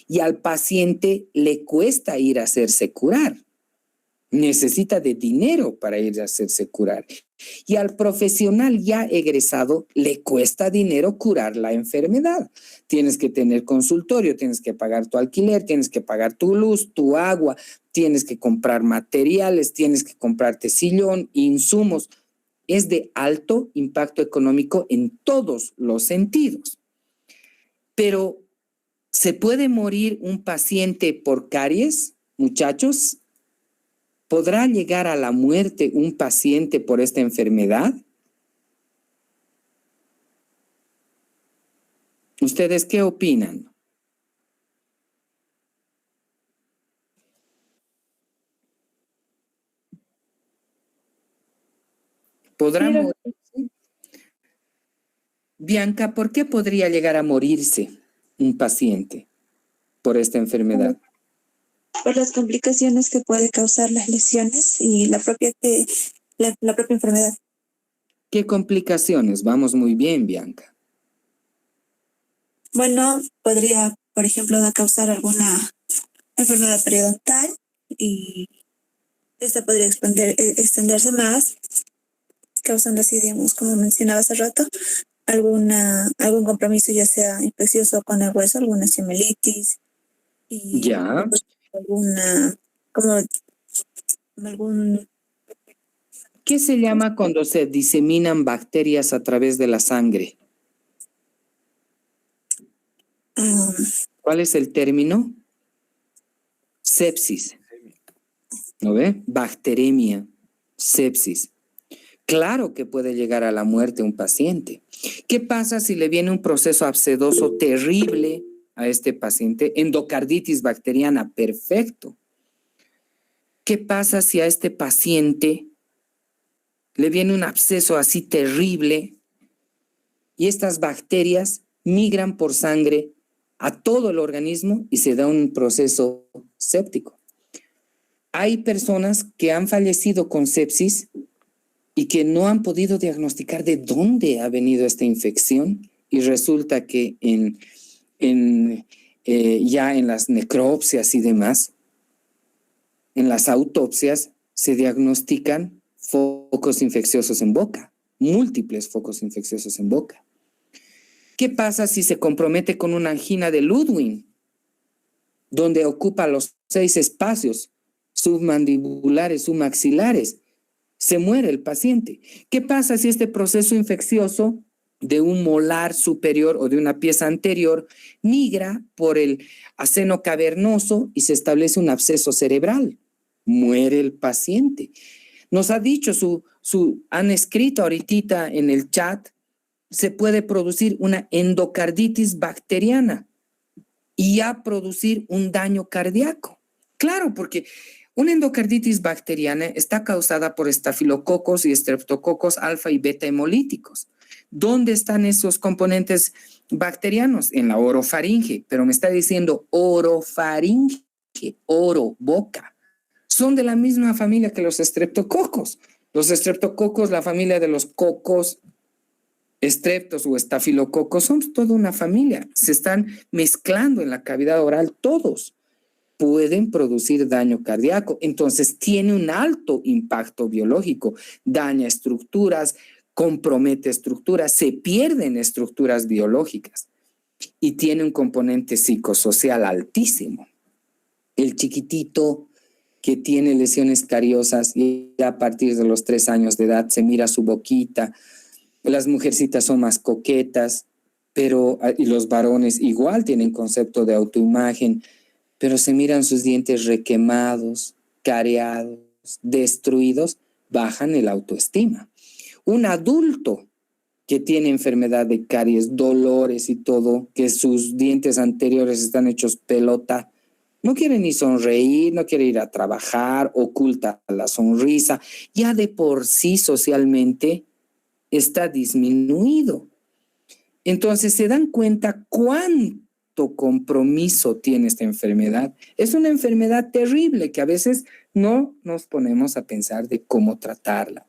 y al paciente le cuesta ir a hacerse curar. Necesita de dinero para ir a hacerse curar. Y al profesional ya egresado le cuesta dinero curar la enfermedad. Tienes que tener consultorio, tienes que pagar tu alquiler, tienes que pagar tu luz, tu agua, tienes que comprar materiales, tienes que comprarte sillón, insumos. Es de alto impacto económico en todos los sentidos. Pero, ¿se puede morir un paciente por caries, muchachos? ¿Podrá llegar a la muerte un paciente por esta enfermedad? ¿Ustedes qué opinan? ¿Podrá morirse? Bianca, ¿por qué podría llegar a morirse un paciente por esta enfermedad? Por las complicaciones que puede causar las lesiones y la propia enfermedad. ¿Qué complicaciones? Vamos muy bien, Bianca. Bueno, podría, por ejemplo, causar alguna enfermedad periodontal y esta podría extenderse más, causando así, digamos, como mencionaba hace rato, algún compromiso ya sea infeccioso con el hueso, alguna osteomelitis y Ya. ¿Qué se llama cuando se diseminan bacterias a través de la sangre? ¿Cuál es el término? Sepsis. ¿No ve? Bacteremia, sepsis. Claro que puede llegar a la muerte un paciente. ¿Qué pasa si le viene un proceso abscedoso terrible a este paciente? Endocarditis bacteriana, perfecto. ¿Qué pasa si a este paciente le viene un absceso así terrible y estas bacterias migran por sangre a todo el organismo y se da un proceso séptico? Hay personas que han fallecido con sepsis y que no han podido diagnosticar de dónde ha venido esta infección y resulta que ya en las necropsias y demás en las autopsias se diagnostican focos infecciosos en boca, múltiples focos infecciosos en boca. ¿Qué pasa si se compromete con una angina de Ludwig, donde ocupa los 6 espacios submandibulares, submaxilares? Se muere el paciente. ¿Qué pasa si este proceso infeccioso de un molar superior o de una pieza anterior migra por el aceno cavernoso y se establece un absceso cerebral? Muere el paciente. Nos ha dicho, han escrito ahorita en el chat, se puede producir una endocarditis bacteriana y ya producir un daño cardíaco. Claro, porque una endocarditis bacteriana está causada por estafilococos y estreptococos alfa y beta hemolíticos. ¿Dónde están esos componentes bacterianos? En la orofaringe, pero me está diciendo orofaringe, oro, boca. Son de la misma familia que los estreptococos. Los estreptococos, la familia de los cocos, estreptos o estafilococos, son toda una familia. Se están mezclando en la cavidad oral todos. Pueden producir daño cardíaco. Entonces tiene un alto impacto biológico. Daña estructuras, compromete estructuras, se pierden estructuras biológicas y tiene un componente psicosocial altísimo. El chiquitito que tiene lesiones cariosas y a partir de los 3 años de edad se mira su boquita. Las mujercitas son más coquetas, y los varones igual tienen concepto de autoimagen, pero se miran sus dientes requemados, careados, destruidos, bajan el autoestima. Un adulto que tiene enfermedad de caries, dolores y todo, que sus dientes anteriores están hechos pelota, no quiere ni sonreír, no quiere ir a trabajar, oculta la sonrisa, ya de por sí socialmente está disminuido. Entonces se dan cuenta cuánto compromiso tiene esta enfermedad. Es una enfermedad terrible que a veces no nos ponemos a pensar de cómo tratarla.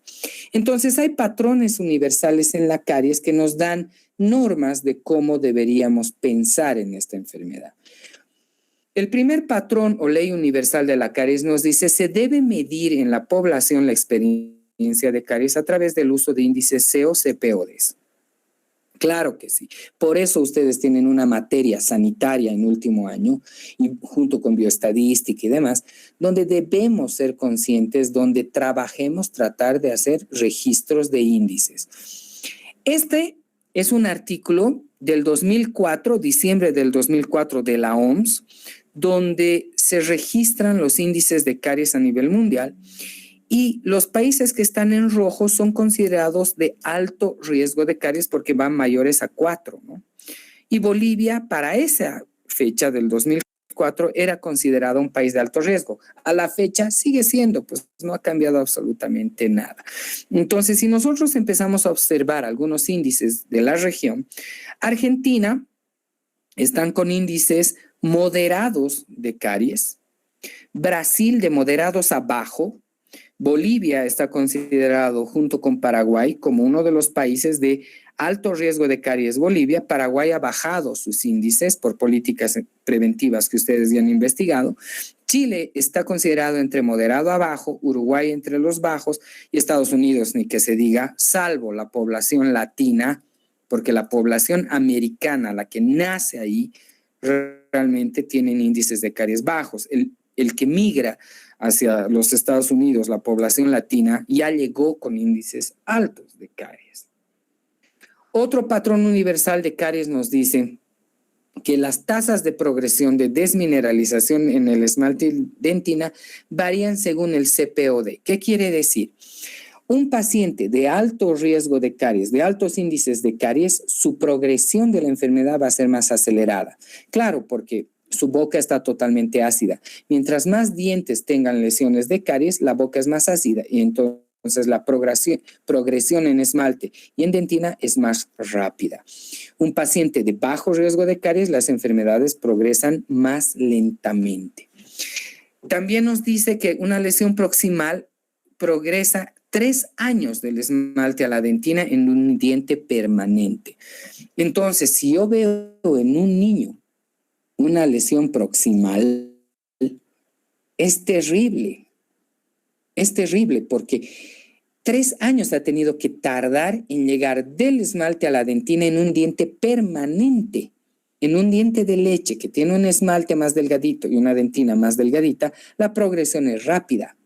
Entonces hay patrones universales en la caries que nos dan normas de cómo deberíamos pensar en esta enfermedad. El primer patrón o ley universal de la caries nos dice se debe medir en la población la experiencia de caries a través del uso de índices CO, CPODs. Claro que sí. Por eso ustedes tienen una materia sanitaria en último año, y junto con bioestadística y demás, donde debemos ser conscientes, donde trabajemos tratar de hacer registros de índices. Este es un artículo del 2004, diciembre del 2004 de la OMS, donde se registran los índices de caries a nivel mundial. Y los países que están en rojo son considerados de alto riesgo de caries porque van mayores a 4, ¿no? Y Bolivia, para esa fecha del 2004, era considerado un país de alto riesgo. A la fecha sigue siendo, pues no ha cambiado absolutamente nada. Entonces, si nosotros empezamos a observar algunos índices de la región, Argentina están con índices moderados de caries, Brasil de moderados a bajo, Bolivia está considerado junto con Paraguay como uno de los países de alto riesgo de caries. Bolivia, Paraguay ha bajado sus índices por políticas preventivas que ustedes ya han investigado. Chile está considerado entre moderado a bajo, Uruguay entre los bajos y Estados Unidos, ni que se diga, salvo la población latina, porque la población americana, la que nace ahí, realmente tienen índices de caries bajos. El que migra hacia los Estados Unidos, la población latina, ya llegó con índices altos de caries. Otro patrón universal de caries nos dice que las tasas de progresión de desmineralización en el esmalte dentina varían según el CPOD. ¿Qué quiere decir? Un paciente de alto riesgo de caries, de altos índices de caries, su progresión de la enfermedad va a ser más acelerada. Claro, porque su boca está totalmente ácida. Mientras más dientes tengan lesiones de caries, la boca es más ácida y entonces la progresión en esmalte y en dentina es más rápida. Un paciente de bajo riesgo de caries, las enfermedades progresan más lentamente. También nos dice que una lesión proximal progresa 3 años del esmalte a la dentina en un diente permanente. Entonces, si yo veo en un niño una lesión proximal, Es terrible porque 3 años ha tenido que tardar en llegar del esmalte a la dentina en un diente permanente. En un diente de leche que tiene un esmalte más delgadito y una dentina más delgadita, la progresión es rápida.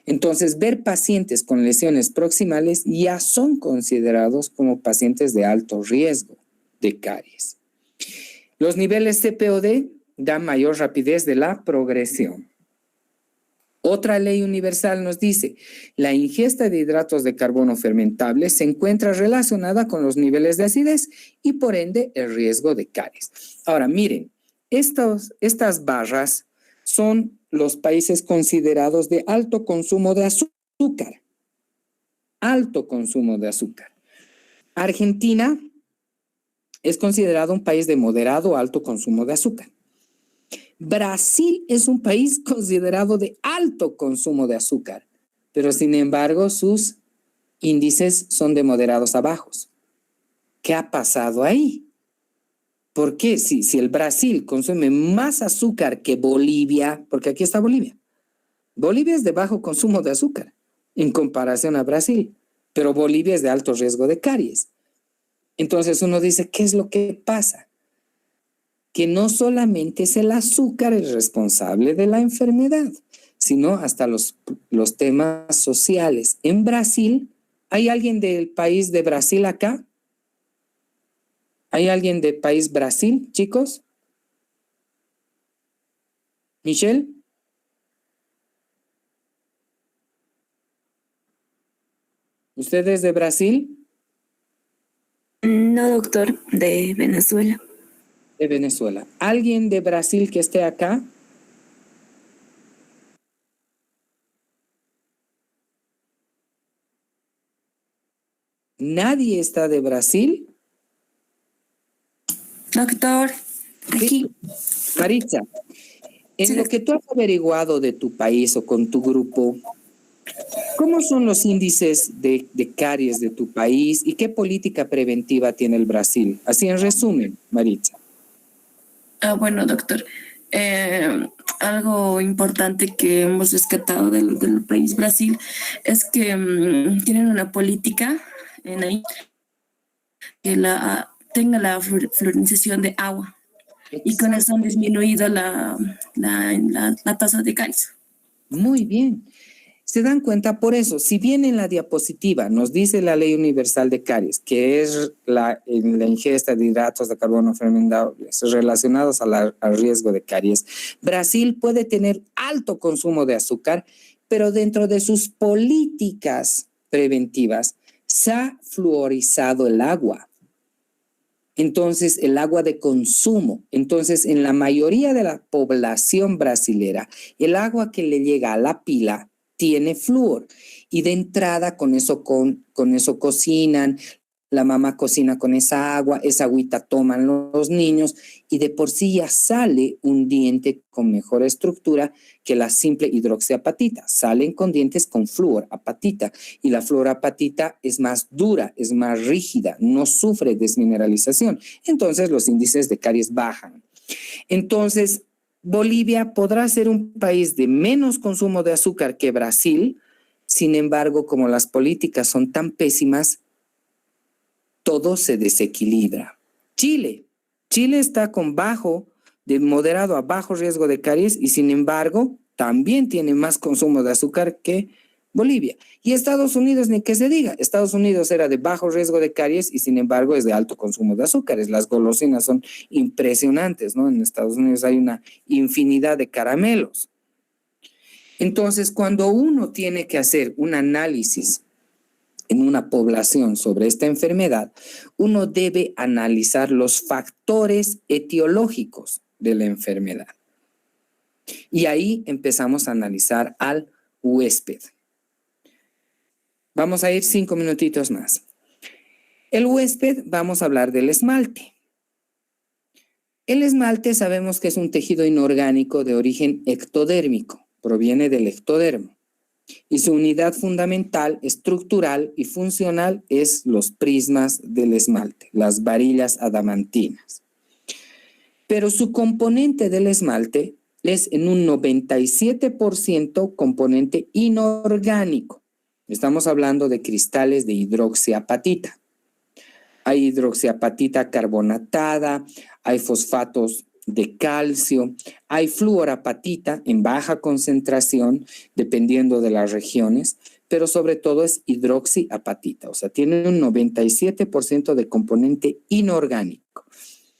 Entonces, ver pacientes con lesiones proximales ya son considerados como pacientes de alto riesgo de caries. Los niveles CPOD dan mayor rapidez de la progresión. Otra ley universal nos dice, la ingesta de hidratos de carbono fermentables se encuentra relacionada con los niveles de acidez y por ende el riesgo de caries. Ahora miren, estas barras son los países considerados de alto consumo de azúcar. Alto consumo de azúcar. Argentina es considerado un país de moderado o alto consumo de azúcar. Brasil es un país considerado de alto consumo de azúcar, pero sin embargo sus índices son de moderados a bajos. ¿Qué ha pasado ahí? ¿Por qué? Si el Brasil consume más azúcar que Bolivia, porque aquí está Bolivia. Bolivia es de bajo consumo de azúcar en comparación a Brasil, pero Bolivia es de alto riesgo de caries. Entonces uno dice, ¿qué es lo que pasa? Que no solamente es el azúcar el responsable de la enfermedad, sino hasta los temas sociales. En Brasil, ¿hay alguien del país de Brasil acá? ¿Hay alguien del país Brasil, chicos? ¿Michelle? ¿Usted es de Brasil? No, doctor, de Venezuela. De Venezuela. ¿Alguien de Brasil que esté acá? ¿Nadie está de Brasil? Doctor, aquí. Maritza, en lo que tú has averiguado de tu país o con tu grupo, ¿cómo son los índices de caries de tu país y qué política preventiva tiene el Brasil? Así en resumen, Maritza. Bueno, doctor, algo importante que hemos rescatado del país Brasil es que tienen una política en ahí que tenga la fluorización de agua. Exacto. Y con eso han disminuido la tasa de caries. Muy bien. Se dan cuenta por eso, si bien en la diapositiva nos dice la Ley Universal de Caries, que es la ingesta de hidratos de carbono fermentables relacionados al riesgo de caries, Brasil puede tener alto consumo de azúcar, pero dentro de sus políticas preventivas se ha fluorizado el agua. Entonces, el agua de consumo. Entonces, en la mayoría de la población brasilera, el agua que le llega a la pila tiene flúor y de entrada con eso cocinan, la mamá cocina con esa agüita toman los niños y de por sí ya sale un diente con mejor estructura que la simple hidroxiapatita. Salen con dientes con fluorapatita y la fluorapatita es más dura, es más rígida, no sufre desmineralización. Entonces los índices de caries bajan. Entonces, Bolivia podrá ser un país de menos consumo de azúcar que Brasil, sin embargo, como las políticas son tan pésimas, todo se desequilibra. Chile está con de moderado a bajo riesgo de caries y sin embargo también tiene más consumo de azúcar que Bolivia. Y Estados Unidos, ni que se diga, Estados Unidos era de bajo riesgo de caries y sin embargo es de alto consumo de azúcares. Las golosinas son impresionantes, ¿no? En Estados Unidos hay una infinidad de caramelos. Entonces, cuando uno tiene que hacer un análisis en una población sobre esta enfermedad, uno debe analizar los factores etiológicos de la enfermedad. Y ahí empezamos a analizar al huésped. Vamos a ir 5 minutitos más. El huésped, vamos a hablar del esmalte. El esmalte sabemos que es un tejido inorgánico de origen ectodérmico, proviene del ectodermo. Y su unidad fundamental, estructural y funcional es los prismas del esmalte, las varillas adamantinas. Pero su componente del esmalte, es en un 97% componente inorgánico. Estamos hablando de cristales de hidroxiapatita. Hay hidroxiapatita carbonatada, hay fosfatos de calcio, hay fluorapatita en baja concentración, dependiendo de las regiones, pero sobre todo es hidroxiapatita, o sea, tiene un 97% de componente inorgánico.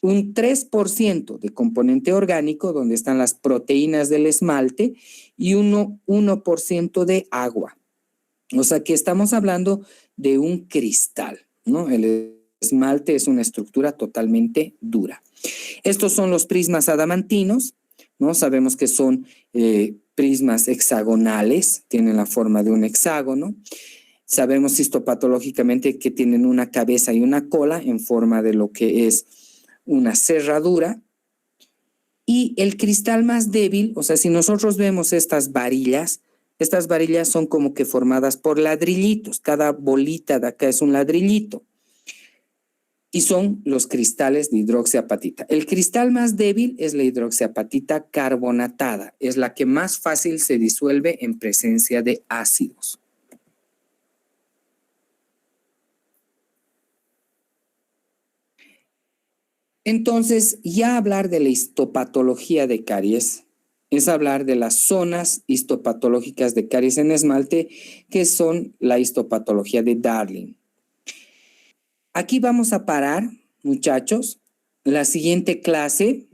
Un 3% de componente orgánico, donde están las proteínas del esmalte, y 1% de agua. O sea que estamos hablando de un cristal, ¿no? El esmalte es una estructura totalmente dura. Estos son los prismas adamantinos, ¿no? Sabemos que son prismas hexagonales, tienen la forma de un hexágono. Sabemos histopatológicamente que tienen una cabeza y una cola en forma de lo que es una cerradura. Y el cristal más débil, o sea, si nosotros vemos estas varillas son como que formadas por ladrillitos. Cada bolita de acá es un ladrillito. Y son los cristales de hidroxiapatita. El cristal más débil es la hidroxiapatita carbonatada. Es la que más fácil se disuelve en presencia de ácidos. Entonces, ya hablar de la histopatología de caries es hablar de las zonas histopatológicas de caries en esmalte, que son la histopatología de Darling. Aquí vamos a parar, muchachos. La siguiente clase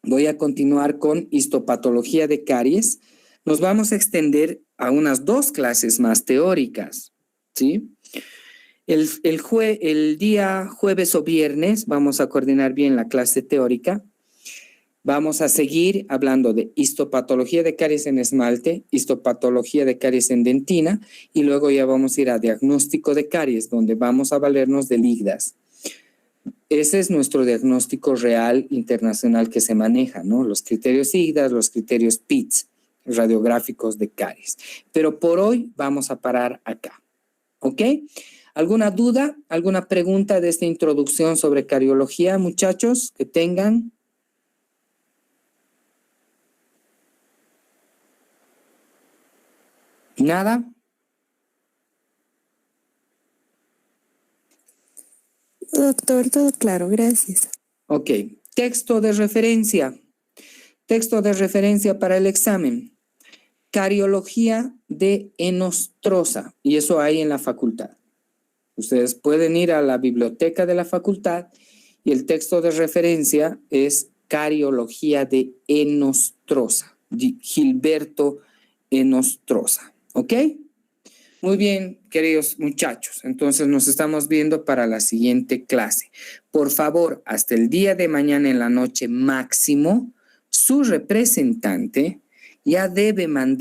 voy a continuar con histopatología de caries. Nos vamos a extender a unas 2 clases más teóricas, ¿sí? El día jueves o viernes vamos a coordinar bien la clase teórica. Vamos a seguir hablando de histopatología de caries en esmalte, histopatología de caries en dentina, y luego ya vamos a ir a diagnóstico de caries, donde vamos a valernos del IGDAS. Ese es nuestro diagnóstico real internacional que se maneja, ¿no? Los criterios IGDAS, los criterios PITS, radiográficos de caries. Pero por hoy vamos a parar acá, ¿ok? ¿Alguna duda, alguna pregunta de esta introducción sobre cariología, muchachos, que tengan? ¿Nada? Doctor, todo claro, gracias. Ok, texto de referencia. Texto de referencia para el examen. Cariología de Enostrosa, y eso hay en la facultad. Ustedes pueden ir a la biblioteca de la facultad y el texto de referencia es Cariología de Enostrosa, de Gilberto Enostrosa. ¿Ok? Muy bien, queridos muchachos. Entonces nos estamos viendo para la siguiente clase. Por favor, hasta el día de mañana en la noche máximo, su representante ya debe mandar